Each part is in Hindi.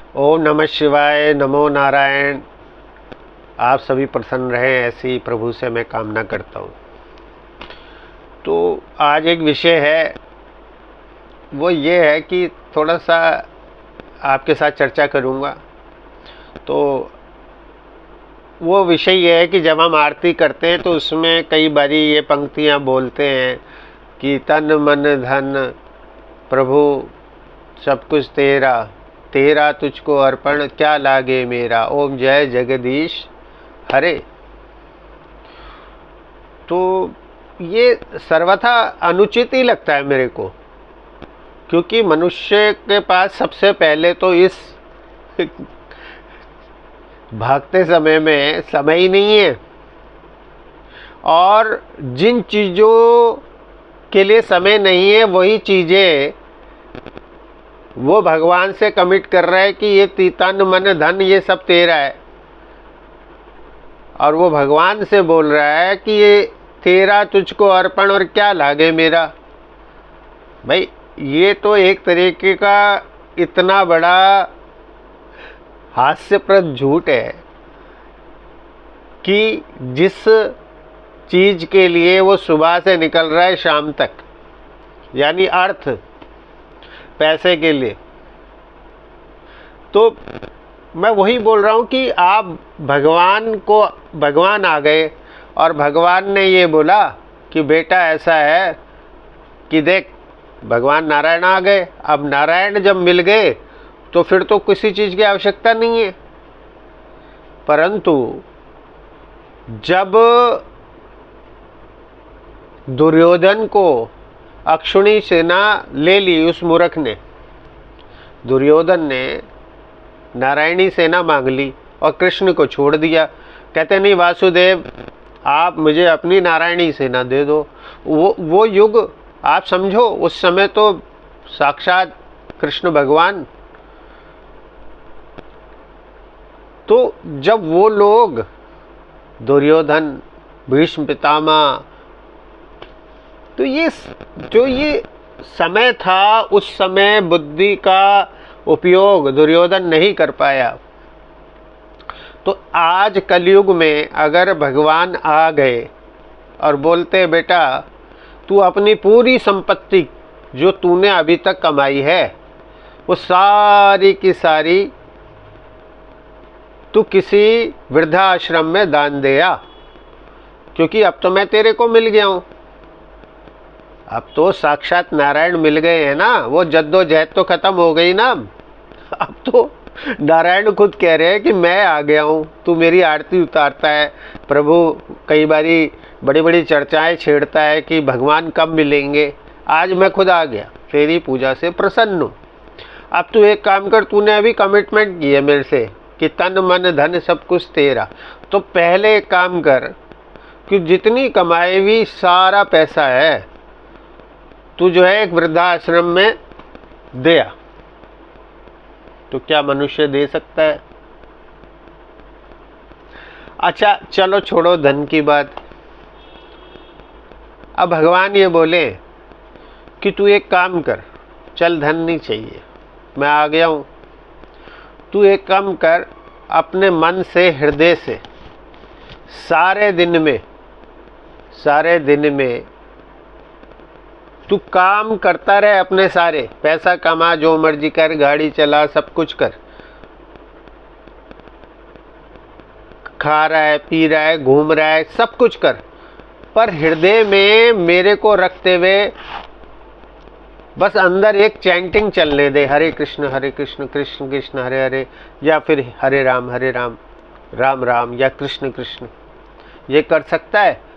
ओम नमः शिवाय, नमो नारायण। आप सभी प्रसन्न रहें, ऐसी प्रभु से मैं कामना करता हूँ। तो आज एक विषय है, वो ये है कि थोड़ा सा आपके साथ चर्चा करूँगा। तो वो विषय ये है कि जब हम आरती करते हैं तो उसमें कई बारी ये पंक्तियाँ बोलते हैं कि तन मन धन प्रभु सब कुछ तेरा, तेरा तुझको अर्पण क्या लागे मेरा, ओम जय जगदीश हरे। तो ये सर्वथा अनुचित ही लगता है मेरे को, क्योंकि मनुष्य के पास सबसे पहले तो इस भागते समय में समय ही नहीं है, और जिन चीज़ों के लिए समय नहीं है वही चीज़ें वो भगवान से कमिट कर रहा है कि ये तन मन धन ये सब तेरा है, और वो भगवान से बोल रहा है कि ये तेरा तुझको अर्पण और क्या लागे मेरा। भाई ये तो एक तरीके का इतना बड़ा हास्यप्रद झूठ है कि जिस चीज़ के लिए वो सुबह से निकल रहा है शाम तक, यानी अर्थ पैसे के लिए, तो मैं वही बोल रहा हूँ कि आप भगवान आ गए और भगवान ने ये बोला कि बेटा ऐसा है कि देख, भगवान नारायण आ गए। अब नारायण जब मिल गए तो फिर तो किसी चीज़ की आवश्यकता नहीं है। परंतु जब दुर्योधन को अक्षुणी सेना ले ली, उस मूर्ख ने, दुर्योधन ने नारायणी सेना मांग ली और कृष्ण को छोड़ दिया। कहते नहीं वासुदेव, आप मुझे अपनी नारायणी सेना दे दो। वो युग आप समझो, उस समय तो साक्षात कृष्ण भगवान। तो जब वो लोग दुर्योधन, भीष्म पितामह, तो ये जो ये समय था, उस समय बुद्धि का उपयोग दुर्योधन नहीं कर पाया। तो आज कलयुग में अगर भगवान आ गए और बोलते बेटा तू अपनी पूरी संपत्ति जो तूने अभी तक कमाई है वो सारी की सारी तू किसी वृद्धाश्रम में दान दे आ, क्योंकि अब तो मैं तेरे को मिल गया हूँ। अब तो साक्षात नारायण मिल गए हैं ना, वो जद्दोजहद तो खत्म हो गई ना। अब तो नारायण खुद कह रहे हैं कि मैं आ गया हूँ, तू मेरी आरती उतारता है। प्रभु कई बारी बड़ी बड़ी चर्चाएं छेड़ता है कि भगवान कब मिलेंगे। आज मैं खुद आ गया, तेरी पूजा से प्रसन्न हूँ। अब तू एक काम कर, तूने अभी कमिटमेंट की है मेरे से कि तन मन धन सब कुछ तेरा, तो पहले एक काम कर कि जितनी कमाई हुई सारा पैसा है तू जो है एक वृद्धाश्रम में दे आ। तो क्या मनुष्य दे सकता है? अच्छा चलो छोड़ो धन की बात। अब भगवान ये बोले कि तू एक काम कर, चल धन नहीं चाहिए, मैं आ गया हूँ। तू एक काम कर, अपने मन से, हृदय से सारे दिन में तू काम करता रहे अपने सारे, पैसा कमा, जो मर्जी कर, गाड़ी चला, सब कुछ कर, खा रहा है, पी रहा है, घूम रहा है, सब कुछ कर, पर हृदय में मेरे को रखते हुए बस अंदर एक चैंटिंग चलने दे, हरे कृष्ण कृष्ण कृष्ण हरे हरे, या फिर हरे राम राम राम, या कृष्ण कृष्ण। ये कर सकता है?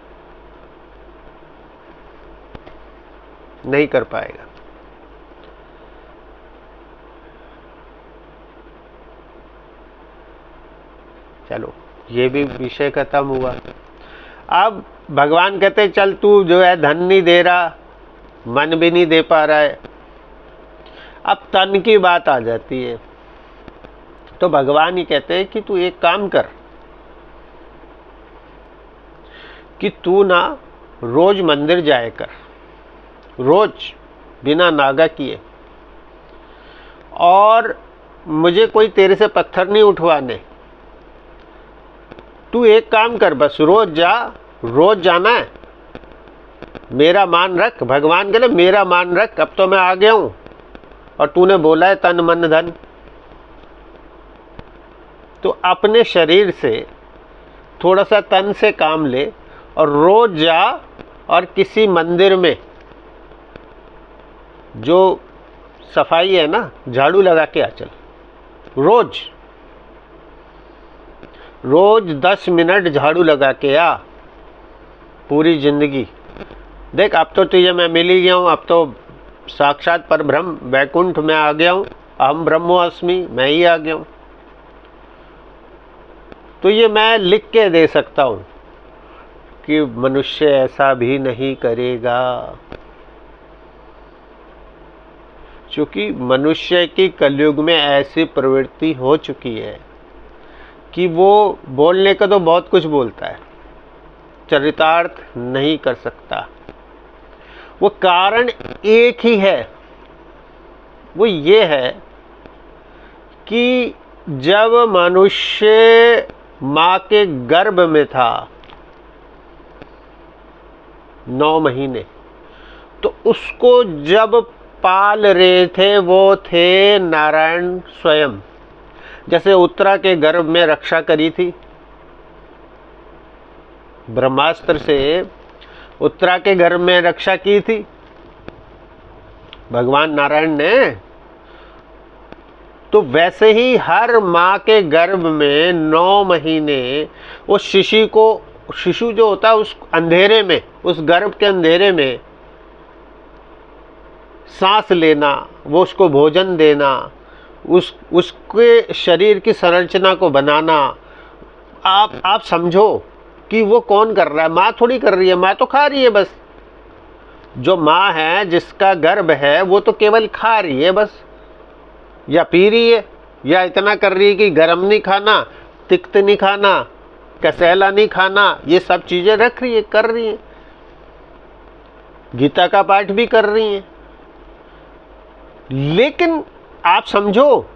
नहीं कर पाएगा। चलो ये भी विषय खत्म हुआ। अब भगवान कहते चल तू जो है धन नहीं दे रहा, मन भी नहीं दे पा रहा है। अब तन की बात आ जाती है, तो भगवान ही कहते हैं कि तू एक काम कर कि तू ना रोज मंदिर जाया कर, रोज बिना नागा किए, और मुझे कोई तेरे से पत्थर नहीं उठवाने। तू एक काम कर, बस रोज जा, रोज जाना है, मेरा मान रख। भगवान कहले मेरा मान रख, अब तो मैं आ गया हूं और तूने बोला है तन मन धन। तो अपने शरीर से थोड़ा सा तन से काम ले और रोज जा और किसी मंदिर में जो सफाई है ना, झाड़ू लगा के आ चल। रोज रोज 10 मिनट झाड़ू लगा के आ, पूरी जिंदगी देख। अब तो तुझे मैं मिल ही गया हूँ, अब तो साक्षात परब्रह्म वैकुंठ में आ गया हूँ। अहम ब्रह्मोस्मि, मैं ही आ गया हूँ। तो ये मैं लिख के दे सकता हूँ कि मनुष्य ऐसा भी नहीं करेगा, क्योंकि मनुष्य की कलयुग में ऐसी प्रवृत्ति हो चुकी है कि वो बोलने का तो बहुत कुछ बोलता है, चरितार्थ नहीं कर सकता। वो कारण एक ही है, वो ये है कि जब मनुष्य माँ के गर्भ में था 9 महीने, तो उसको जब पाल रहे थे वो थे नारायण स्वयं। जैसे उत्तरा के गर्भ में रक्षा करी थी, ब्रह्मास्त्र से उत्तरा के गर्भ में रक्षा की थी भगवान नारायण ने। तो वैसे ही हर माँ के गर्भ में 9 महीने वो शिशु जो होता है उस अंधेरे में, उस गर्भ के अंधेरे में सांस लेना, वो उसको भोजन देना, उसके शरीर की संरचना को बनाना। आप समझो कि वो कौन कर रहा है? माँ थोड़ी कर रही है, माँ तो खा रही है बस। जो माँ है, जिसका गर्भ है, वो तो केवल खा रही है बस, या पी रही है, या इतना कर रही है कि गरम नहीं खाना, तिक्त नहीं खाना, कसैला नहीं खाना, ये सब चीजें रख रही है, कर रही है। गीता का पाठ भी कर रही है। लेकिन आप समझो,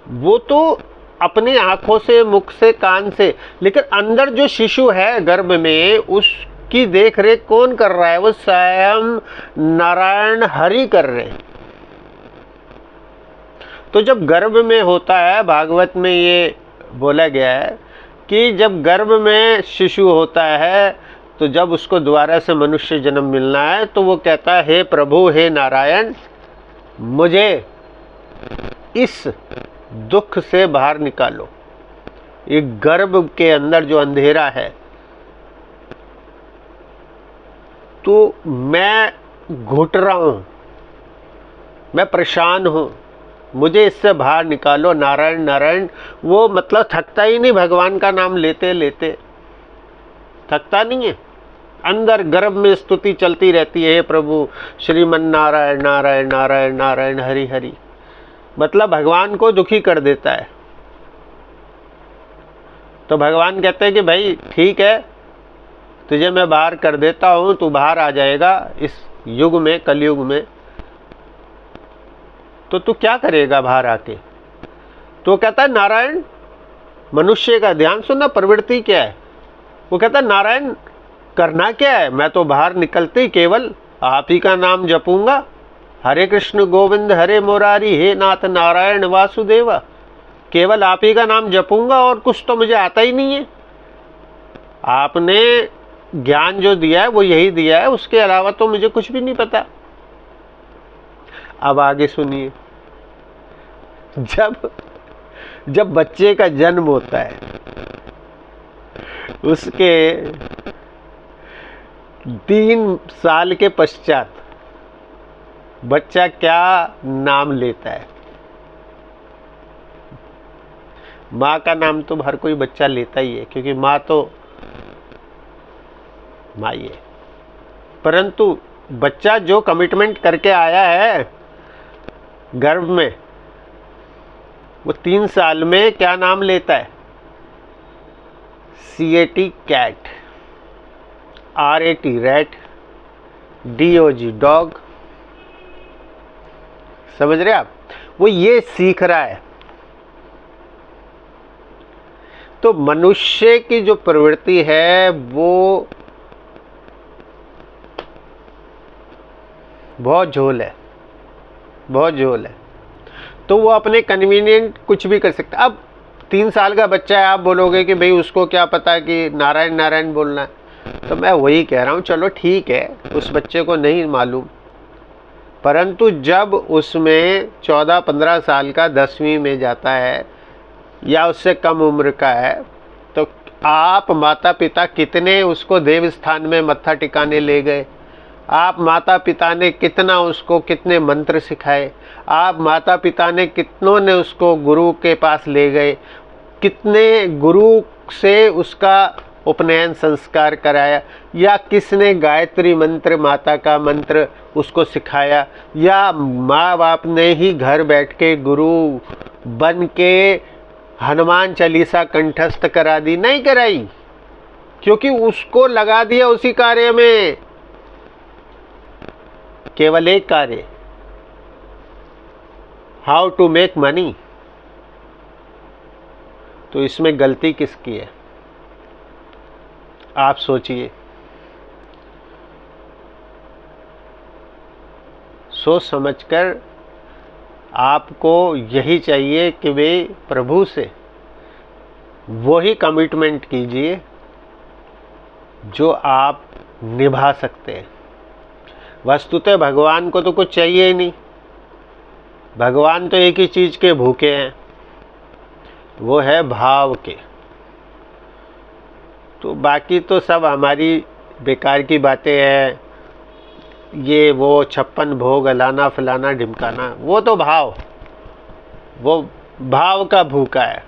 वो तो अपनी आंखों से, मुख से, कान से, लेकिन अंदर जो शिशु है गर्भ में, उसकी देख रेख कौन कर रहा है? वो स्वयं नारायण हरि कर रहे हैं। तो जब गर्भ में होता है, भागवत में ये बोला गया है कि जब गर्भ में शिशु होता है, तो जब उसको दोबारा से मनुष्य जन्म मिलना है, तो वो कहता है हे प्रभु, हे नारायण, मुझे इस दुख से बाहर निकालो। ये गर्भ के अंदर जो अंधेरा है, तो मैं घुट रहा हूं, मैं परेशान हूं, मुझे इससे बाहर निकालो। नारायण नारायण, वो मतलब थकता ही नहीं, भगवान का नाम लेते लेते थकता नहीं है। अंदर गर्भ में स्तुति चलती रहती है, हे प्रभु श्रीमन नारायण नारायण नारायण नारायण हरि हरि। मतलब भगवान को दुखी कर देता है। तो भगवान कहते हैं कि भाई ठीक है, तुझे मैं बाहर कर देता हूं, तू बाहर आ जाएगा इस युग में, कलयुग में। तो तू क्या करेगा बाहर आके? तो कहता है नारायण, मनुष्य का ध्यान सुनना, प्रवृत्ति क्या है। वो कहता है नारायण करना क्या है? मैं तो बाहर निकलते ही केवल आप ही का नाम जपूंगा। हरे कृष्ण गोविंद हरे मुरारी, हे नाथ नारायण वासुदेवा। केवल आप ही का नाम जपूंगा और कुछ तो मुझे आता ही नहीं है। आपने ज्ञान जो दिया है वो यही दिया है, उसके अलावा तो मुझे कुछ भी नहीं पता। अब आगे सुनिए। जब बच्चे का जन्म होता है, उसके 3 साल के पश्चात बच्चा क्या नाम लेता है? माँ का नाम तो हर कोई बच्चा लेता ही है, क्योंकि माँ तो माँ ही है। परंतु बच्चा जो कमिटमेंट करके आया है गर्भ में, वो 3 साल में क्या नाम लेता है? CAT cat, RAT rat, DOG dog. समझ रहे आप? वो ये सीख रहा है तो मनुष्य की जो प्रवृत्ति है वो बहुत झोल है, बहुत झोल है। तो वो अपने कन्वीनियंट कुछ भी कर सकता है। अब 3 साल का बच्चा है, आप बोलोगे कि भाई उसको क्या पता कि नारायण नारायण बोलना है। तो मैं वही कह रहा हूँ, चलो ठीक है, उस बच्चे को नहीं मालूम, परंतु जब उसमें 14-15 साल का 10वीं में जाता है या उससे कम उम्र का है, तो आप माता पिता कितने उसको देव स्थान में मत्था टिकाने ले गए, आप माता पिता ने कितना उसको कितने मंत्र सिखाए, आप माता पिता ने कितनों ने उसको गुरु के पास ले गए, कितने गुरु से उसका उपनयन संस्कार कराया, या किसने गायत्री मंत्र माता का मंत्र उसको सिखाया, या माँ बाप ने ही घर बैठ के गुरु बन के हनुमान चालीसा कंठस्थ करा दी? नहीं कराई, क्योंकि उसको लगा दिया उसी कार्य में, केवल एक कार्य, हाउ टू मेक मनी। तो इसमें गलती किसकी है, आप सोचिए। सोच समझकर आपको यही चाहिए कि वे प्रभु से वही कमिटमेंट कीजिए जो आप निभा सकते हैं। वस्तुतः भगवान को तो कुछ चाहिए ही नहीं, भगवान तो एक ही चीज़ के भूखे हैं, वो है भाव के। तो बाकी तो सब हमारी बेकार की बातें हैं, ये वो 56 भोग लाना फलाना ढिमकाना, वो तो वो भाव का भूखा है।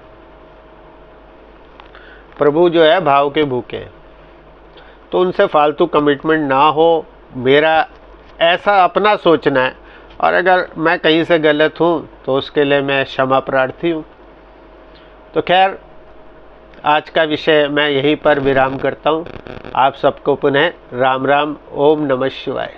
प्रभु जो है भाव के भूखे हैं। तो उनसे फालतू कमिटमेंट ना हो, मेरा ऐसा अपना सोचना है। और अगर मैं कहीं से गलत हूँ तो उसके लिए मैं क्षमा प्रार्थी हूँ। तो खैर, आज का विषय मैं यहीं पर विराम करता हूँ। आप सबको पुनः राम राम, ओम नमः शिवाय।